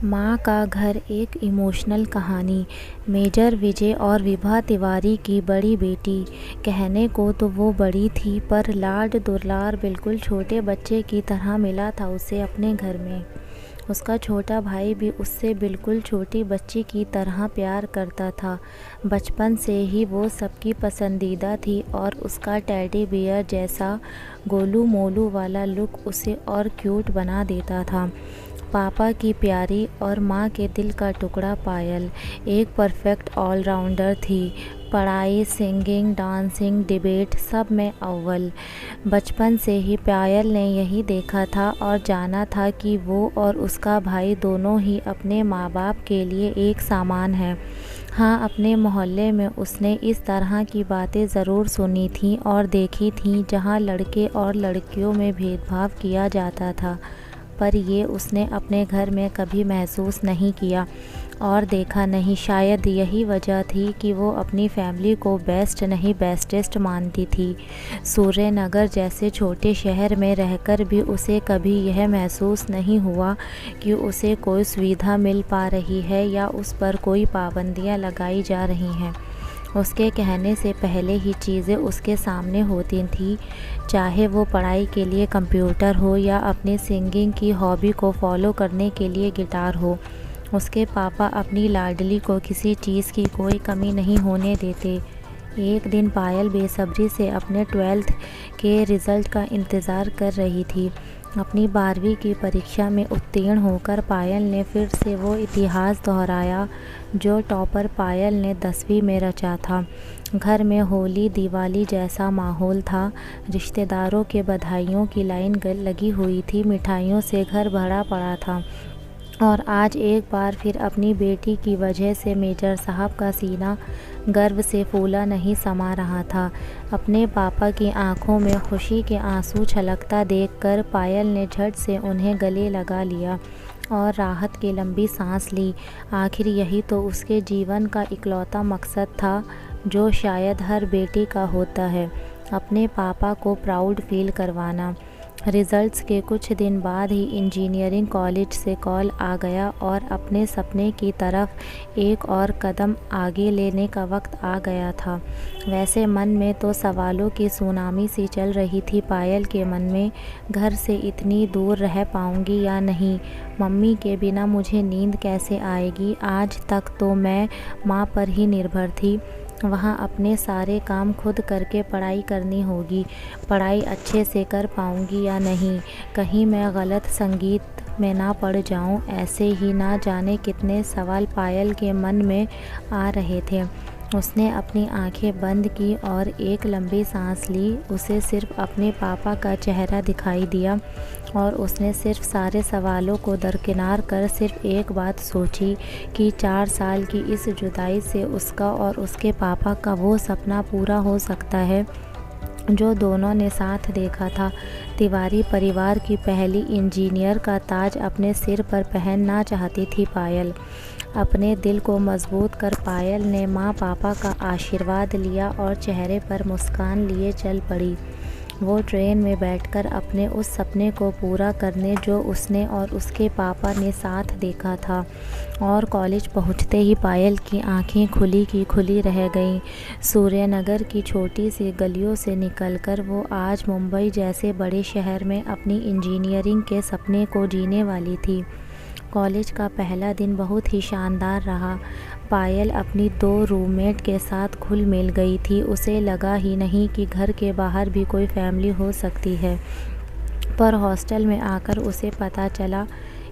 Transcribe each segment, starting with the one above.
माँ का घर एक इमोशनल कहानी। मेजर विजय और विभा तिवारी की बड़ी बेटी। कहने को तो वो बड़ी थी, पर लाड दुलार बिल्कुल छोटे बच्चे की तरह मिला था उसे अपने घर में। उसका छोटा भाई भी उससे बिल्कुल छोटी बच्ची की तरह प्यार करता था। बचपन से ही वो सबकी पसंदीदा थी और उसका टेडी बियर जैसा गोलू मोलू वाला लुक उसे और क्यूट बना देता था। पापा की प्यारी और माँ के दिल का टुकड़ा पायल एक परफेक्ट ऑलराउंडर थी। पढ़ाई, सिंगिंग, डांसिंग, डिबेट सब में अव्वल। बचपन से ही पायल ने यही देखा था और जाना था कि वो और उसका भाई दोनों ही अपने माँ बाप के लिए एक समान है। हाँ, अपने मोहल्ले में उसने इस तरह की बातें ज़रूर सुनी थीं और देखी थीं जहाँ लड़के और लड़कियों में भेदभाव किया जाता था, पर ये उसने अपने घर में कभी महसूस नहीं किया और देखा नहीं। शायद यही वजह थी कि वो अपनी फैमिली को बेस्ट नहीं बेस्टेस्ट मानती थी। सूर्यनगर जैसे छोटे शहर में रहकर भी उसे कभी यह महसूस नहीं हुआ कि उसे कोई सुविधा मिल पा रही है या उस पर कोई पाबंदियां लगाई जा रही हैं। उसके कहने से पहले ही चीज़ें उसके सामने होती थीं, चाहे वो पढ़ाई के लिए कंप्यूटर हो या अपनी सिंगिंग की हॉबी को फॉलो करने के लिए गिटार हो। उसके पापा अपनी लाडली को किसी चीज़ की कोई कमी नहीं होने देते। एक दिन पायल बेसब्री से अपने 12th के रिज़ल्ट का इंतज़ार कर रही थी। अपनी 12वीं की परीक्षा में उत्तीर्ण होकर पायल ने फिर से वो इतिहास दोहराया जो टॉपर पायल ने 10वीं में रचा था। घर में होली दिवाली जैसा माहौल था। रिश्तेदारों के बधाइयों की लाइन लगी हुई थी। मिठाइयों से घर भरा पड़ा था और आज एक बार फिर अपनी बेटी की वजह से मेजर साहब का सीना गर्व से फूला नहीं समा रहा था। अपने पापा की आंखों में खुशी के आंसू छलकता देखकर पायल ने झट से उन्हें गले लगा लिया और राहत की लंबी सांस ली। आखिर यही तो उसके जीवन का इकलौता मकसद था जो शायद हर बेटी का होता है, अपने पापा को प्राउड फील करवाना। रिज़ल्ट्स के कुछ दिन बाद ही इंजीनियरिंग कॉलेज से कॉल आ गया और अपने सपने की तरफ एक और कदम आगे लेने का वक्त आ गया था। वैसे मन में तो सवालों की सुनामी सी चल रही थी पायल के मन में। घर से इतनी दूर रह पाऊंगी या नहीं? मम्मी के बिना मुझे नींद कैसे आएगी? आज तक तो मैं माँ पर ही निर्भर थी। वहाँ अपने सारे काम खुद करके पढ़ाई करनी होगी। पढ़ाई अच्छे से कर पाऊँगी या नहीं? कहीं मैं गलत संगीत में ना पड़ जाऊँ? ऐसे ही ना जाने कितने सवाल पायल के मन में आ रहे थे। उसने अपनी आंखें बंद की और एक लंबी सांस ली। उसे सिर्फ अपने पापा का चेहरा दिखाई दिया और उसने सिर्फ सारे सवालों को दरकिनार कर सिर्फ एक बात सोची कि 4 साल की इस जुदाई से उसका और उसके पापा का वो सपना पूरा हो सकता है जो दोनों ने साथ देखा था। तिवारी परिवार की पहली इंजीनियर का ताज अपने सिर पर पहनना चाहती थी पायल। अपने दिल को मजबूत कर पायल ने माँ पापा का आशीर्वाद लिया और चेहरे पर मुस्कान लिए चल पड़ी। वो ट्रेन में बैठकर अपने उस सपने को पूरा करने जो उसने और उसके पापा ने साथ देखा था। और कॉलेज पहुंचते ही पायल की आंखें खुली की खुली रह गईं। सूर्यनगर की छोटी सी गलियों से निकलकर वो आज मुंबई जैसे बड़े शहर में अपनी इंजीनियरिंग के सपने को जीने वाली थी। कॉलेज का पहला दिन बहुत ही शानदार रहा। पायल अपनी 2 रूममेट के साथ घुल मिल गई थी। उसे लगा ही नहीं कि घर के बाहर भी कोई फैमिली हो सकती है, पर हॉस्टल में आकर उसे पता चला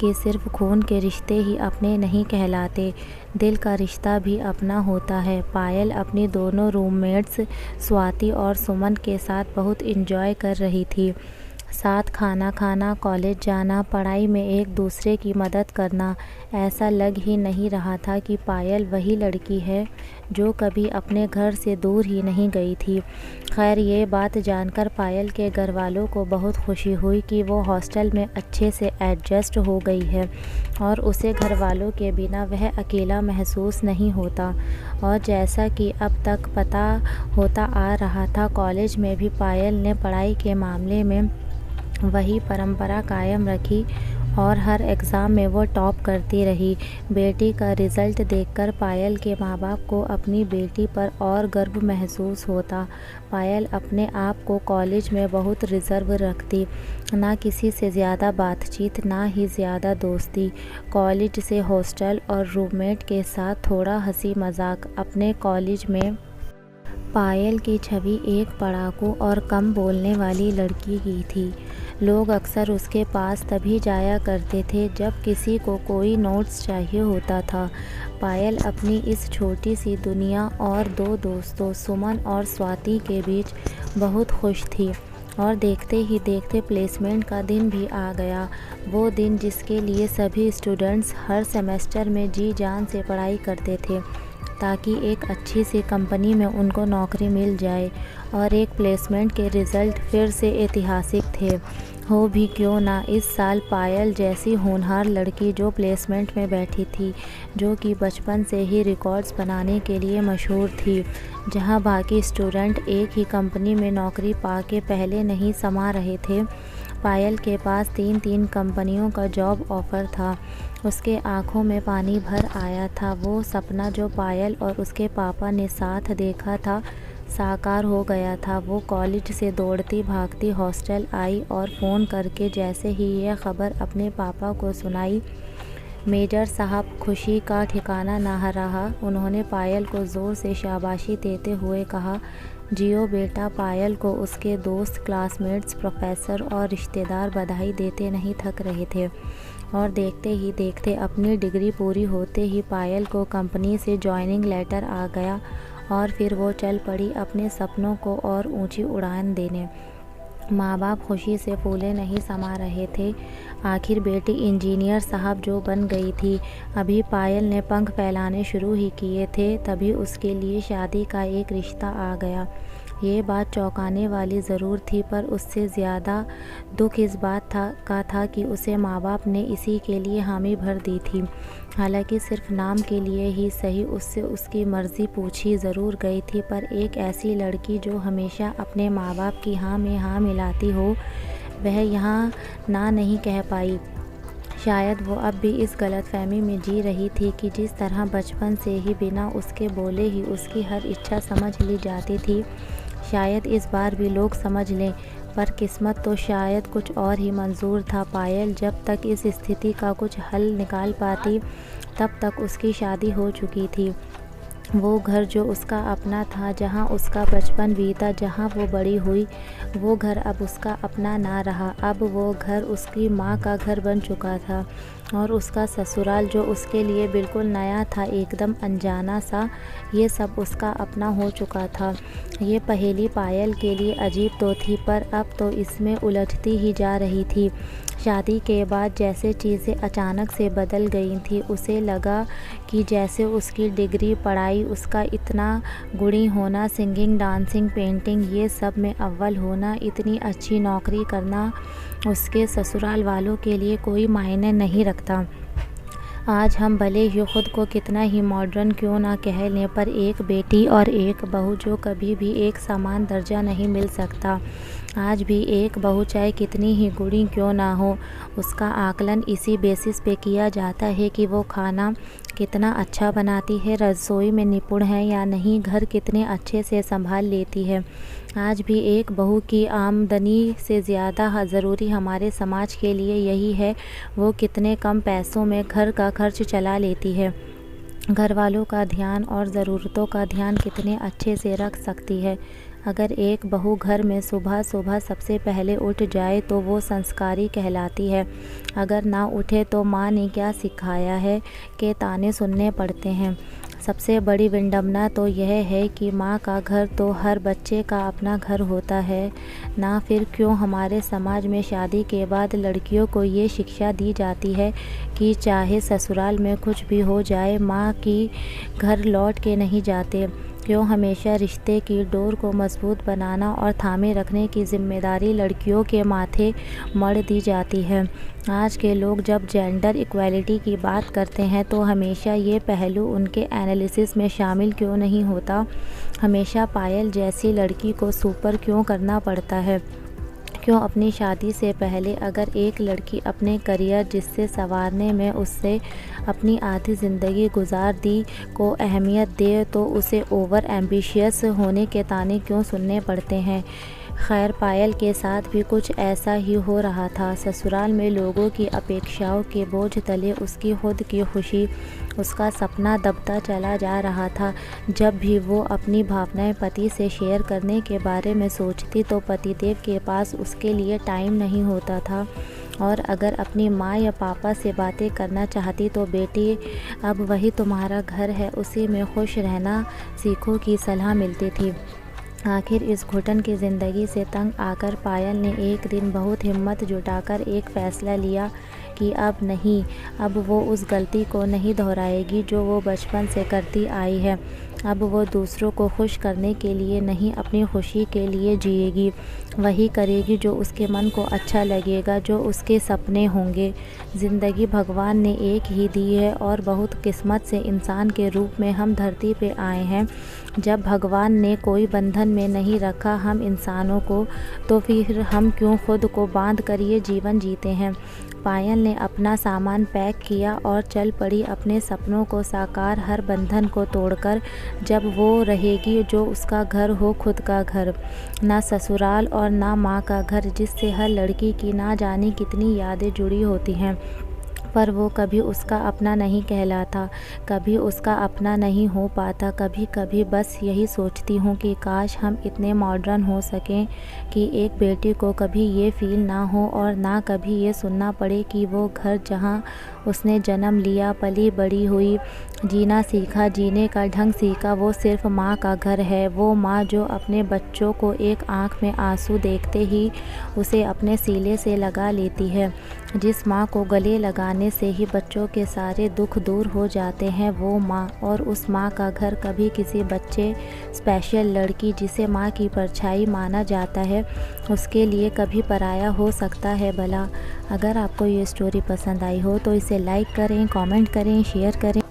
कि सिर्फ खून के रिश्ते ही अपने नहीं कहलाते, दिल का रिश्ता भी अपना होता है। पायल अपनी दोनों रूममेट्स स्वाति और सुमन के साथ बहुत एंजॉय कर रही थी। साथ खाना खाना, कॉलेज जाना, पढ़ाई में एक दूसरे की मदद करना। ऐसा लग ही नहीं रहा था कि पायल वही लड़की है जो कभी अपने घर से दूर ही नहीं गई थी। खैर, ये बात जानकर पायल के घर वालों को बहुत खुशी हुई कि वो हॉस्टल में अच्छे से एडजस्ट हो गई है और उसे घर वालों के बिना वह अकेला महसूस नहीं होता। और जैसा कि अब तक पता होता आ रहा था, कॉलेज में भी पायल ने पढ़ाई के मामले में वही परंपरा कायम रखी। और हर एग्ज़ाम में वो टॉप करती रही। बेटी का रिज़ल्ट देखकर पायल के माँ बाप को अपनी बेटी पर और गर्व महसूस होता। पायल अपने आप को कॉलेज में बहुत रिज़र्व रखती, ना किसी से ज़्यादा बातचीत, ना ही ज़्यादा दोस्ती। कॉलेज से हॉस्टल और रूममेट के साथ थोड़ा हंसी मजाक। अपने कॉलेज में पायल की छवि एक पढ़ाकू और कम बोलने वाली लड़की की थी। लोग अक्सर उसके पास तभी जाया करते थे जब किसी को कोई नोट्स चाहिए होता था। पायल अपनी इस छोटी सी दुनिया और दो दोस्तों सुमन और स्वाति के बीच बहुत खुश थी। और देखते ही देखते प्लेसमेंट का दिन भी आ गया। वो दिन जिसके लिए सभी स्टूडेंट्स हर सेमेस्टर में जी जान से पढ़ाई करते थे ताकि एक अच्छी सी कंपनी में उनको नौकरी मिल जाए। और एक प्लेसमेंट के रिज़ल्ट फिर से ऐतिहासिक थे। हो भी क्यों ना, इस साल पायल जैसी होनहार लड़की जो प्लेसमेंट में बैठी थी, जो कि बचपन से ही रिकॉर्ड्स बनाने के लिए मशहूर थी, जहां बाकी स्टूडेंट एक ही कंपनी में नौकरी पाके पहले नहीं समा रहे थे, पायल के पास 3 कंपनियों का जॉब ऑफ़र था। उसके आंखों में पानी भर आया था। वो सपना जो पायल और उसके पापा ने साथ देखा था साकार हो गया था। वो कॉलेज से दौड़ती भागती हॉस्टल आई और फ़ोन करके जैसे ही यह खबर अपने पापा को सुनाई, मेजर साहब खुशी का ठिकाना ना रहा। उन्होंने पायल को ज़ोर से शाबाशी देते हुए कहा, जियो बेटा। पायल को उसके दोस्त, क्लासमेट्स, प्रोफेसर और रिश्तेदार बधाई देते नहीं थक रहे थे। और देखते ही देखते अपनी डिग्री पूरी होते ही पायल को कंपनी से जॉइनिंग लेटर आ गया और फिर वो चल पड़ी अपने सपनों को और ऊंची उड़ान देने। माँ बाप खुशी से फूले नहीं समा रहे थे। आखिर बेटी इंजीनियर साहब जो बन गई थी। अभी पायल ने पंख फैलाने शुरू ही किए थे तभी उसके लिए शादी का एक रिश्ता आ गया। ये बात चौंकाने वाली ज़रूर थी, पर उससे ज़्यादा दुख इस बात था कि उसे माँ बाप ने इसी के लिए हामी भर दी थी। हालांकि सिर्फ नाम के लिए ही सही उससे उसकी मर्ज़ी पूछी ज़रूर गई थी, पर एक ऐसी लड़की जो हमेशा अपने माँ बाप की हाँ में हाँ मिलाती हो, वह यहाँ ना नहीं कह पाई। शायद वो अब भी इस गलतफहमी में जी रही थी कि जिस तरह बचपन से ही बिना उसके बोले ही उसकी हर इच्छा समझ ली जाती थी, शायद इस बार भी लोग समझ लें। पर किस्मत तो शायद कुछ और ही मंजूर था। पायल जब तक इस स्थिति का कुछ हल निकाल पाती, तब तक उसकी शादी हो चुकी थी। वो घर जो उसका अपना था, जहाँ उसका बचपन बीता, जहाँ वो बड़ी हुई, वो घर अब उसका अपना ना रहा। अब वो घर उसकी माँ का घर बन चुका था और उसका ससुराल जो उसके लिए बिल्कुल नया था, एकदम अनजाना सा, ये सब उसका अपना हो चुका था। ये पहेली पायल के लिए अजीब तो थी, पर अब तो इसमें उलझती ही जा रही थी। शादी के बाद जैसे चीज़ें अचानक से बदल गई थी, उसे लगा कि जैसे उसकी डिग्री, पढ़ाई, उसका इतना गुणी होना, सिंगिंग, डांसिंग, पेंटिंग, ये सब में अव्वल होना, इतनी अच्छी नौकरी करना, उसके ससुराल वालों के लिए कोई मायने नहीं रखता। आज हम भले ही खुद को कितना ही मॉडर्न क्यों ना कह लें, पर एक बेटी और एक बहू जो कभी भी एक समान दर्जा नहीं मिल सकता। आज भी एक बहू चाहे कितनी ही गुणी क्यों ना हो, उसका आकलन इसी बेसिस पे किया जाता है कि वो खाना कितना अच्छा बनाती है, रसोई में निपुण है या नहीं, घर कितने अच्छे से संभाल लेती है। आज भी एक बहू की आमदनी से ज़्यादा ज़रूरी हमारे समाज के लिए यही है, वो कितने कम पैसों में घर का खर्च चला लेती है, घर वालों का ध्यान और ज़रूरतों का ध्यान कितने अच्छे से रख सकती है। अगर एक बहू घर में सुबह सुबह सबसे पहले उठ जाए तो वो संस्कारी कहलाती है। अगर ना उठे तो माँ ने क्या सिखाया है के ताने सुनने पड़ते हैं। सबसे बड़ी विडंबना तो यह है कि माँ का घर तो हर बच्चे का अपना घर होता है ना, फिर क्यों हमारे समाज में शादी के बाद लड़कियों को ये शिक्षा दी जाती है कि चाहे ससुराल में कुछ भी हो जाए, माँ की घर लौट के नहीं जाते। क्यों हमेशा रिश्ते की डोर को मजबूत बनाना और थामे रखने की जिम्मेदारी लड़कियों के माथे मढ़ दी जाती है। आज के लोग जब जेंडर इक्वालिटी की बात करते हैं तो हमेशा ये पहलू उनके एनालिसिस में शामिल क्यों नहीं होता। हमेशा पायल जैसी लड़की को सुपर क्यों करना पड़ता है। क्यों अपनी शादी से पहले अगर एक लड़की अपने करियर जिससे संवारने में उससे अपनी आधी ज़िंदगी गुजार दी को अहमियत दे तो उसे ओवर एम्बिशियस होने के ताने क्यों सुनने पड़ते हैं। खैर पायल के साथ भी कुछ ऐसा ही हो रहा था। ससुराल में लोगों की अपेक्षाओं के बोझ तले उसकी खुद की खुशी, उसका सपना दबता चला जा रहा था। जब भी वो अपनी भावनाएं पति से शेयर करने के बारे में सोचती तो पतिदेव के पास उसके लिए टाइम नहीं होता था, और अगर अपनी माँ या पापा से बातें करना चाहती तो बेटी अब वही तुम्हारा घर है, उसी में खुश रहना सीखो की सलाह मिलती थी। आखिर इस घुटन की ज़िंदगी से तंग आकर पायल ने एक दिन बहुत हिम्मत जुटाकर एक फ़ैसला लिया कि अब नहीं, अब वो उस गलती को नहीं दोहराएगी जो वो बचपन से करती आई है। अब वो दूसरों को खुश करने के लिए नहीं, अपनी खुशी के लिए जिएगी। वही करेगी जो उसके मन को अच्छा लगेगा, जो उसके सपने होंगे। ज़िंदगी भगवान ने एक ही दी है और बहुत किस्मत से इंसान के रूप में हम धरती पे आए हैं। जब भगवान ने कोई बंधन में नहीं रखा हम इंसानों को, तो फिर हम क्यों खुद को बांध कर ये जीवन जीते हैं। पायल ने अपना सामान पैक किया और चल पड़ी अपने सपनों को साकार, हर बंधन को तोड़कर। जब वो रहेगी जो उसका घर हो, खुद का घर, ना ससुराल और ना माँ का घर, जिससे हर लड़की की ना जाने कितनी यादें जुड़ी होती हैं, पर वो कभी उसका अपना नहीं कहलाता, कभी उसका अपना नहीं हो पाता। कभी कभी बस यही सोचती हूँ कि काश हम इतने मॉडर्न हो सकें कि एक बेटी को कभी ये फील ना हो और ना कभी ये सुनना पड़े कि वो घर जहाँ उसने जन्म लिया, पली बड़ी हुई, जीना सीखा, जीने का ढंग सीखा, वो सिर्फ माँ का घर है। वो माँ जो अपने बच्चों को एक आँख में आंसू देखते ही उसे अपने सीने से लगा लेती है, जिस माँ को गले लगाने से ही बच्चों के सारे दुख दूर हो जाते हैं, वो माँ। और उस माँ का घर कभी किसी बच्चे, स्पेशल लड़की जिसे माँ की परछाई माना जाता है, उसके लिए कभी पराया हो सकता है भला। अगर आपको ये स्टोरी पसंद आई हो तो इसे लाइक करें, कमेंट करें, शेयर करें।